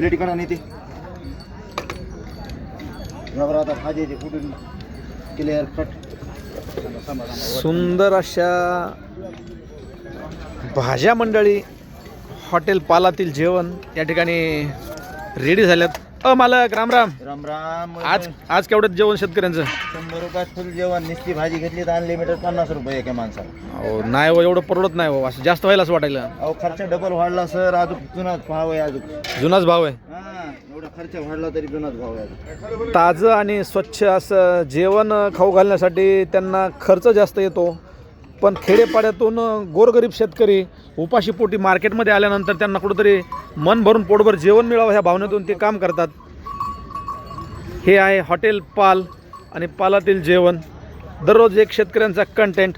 ठिकाणा नाही ते आता भाजी कुठून क्लिअर कट सुंदर अशा भाज्या मंडळी हॉटेल पालातील जेवण या ठिकाणी रेडी झाल्यात. मालक राम राम. राम राम. आज केवढं जेवण शेतकऱ्यांचं? 100 रुपयात फुल जेवण. नुसती भाजी घेतली तर अनलिमिटेड 50 रुपये एका माणसाला. हो नाही हो, एवढं परवडत नाही हो, असं जास्त व्हायला असं वाटायला. अहो खर्च डबल वाढला सर. अजून जुनाच भाव आहे. अजून जुनाच भाव आहे. एवढा खर्च वाढला तरी जुनाच भाव आहे. ताजं आणि स्वच्छ असं जेवण खाऊ घालण्यासाठी त्यांना खर्च जास्त येतो, पण खेडेपाड्यातून गोरगरीब शेतकरी उपाशीपोटी मार्केटमध्ये आल्यानंतर त्यांना कुठंतरी मन भरून पोटभर जेवण मिळावं ह्या भावनेतून ते काम करतात. हे आहे हॉटेल पाल आणि पालातील जेवण. दररोज एक शेतकऱ्यांचा कंटेंट.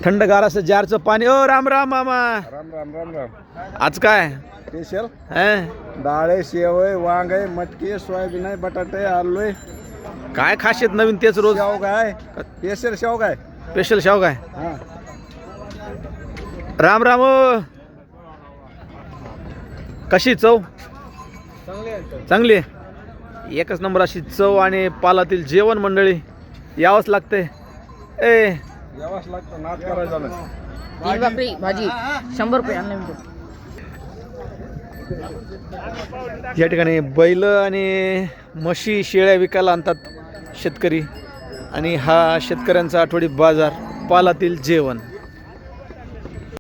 थंडगार असं जारचं पाणी. राम राम मामा. राम राम राम राम. आज काय स्पेशल डाळ आहे, शेव आहे, वांग आहे, मटकी, सोयाबीन आहे, बटाटे, आलू आहे. काय खासियत नवीन तेच रोज? शेवगा आहे, स्पेशल शेवगा आहे. स्पेशल शेवगा आहे. हां राम राम. कशी चव? चांगली आहे. एकच नंबर अशी चव आणि पालातील जेवण मंडळी यावंच लागते. यावाच लागतं, नाच करायचा नाही. तीन भाकरी भाजी 100 रुपये अनलिमिटेड. या ठिकाणी बैल आणि म्हशी शेळ्या विकायला आणतात शेतकरी, आणि हा शेतकऱ्यांचा आठवडी बाजार पालातील जेवण.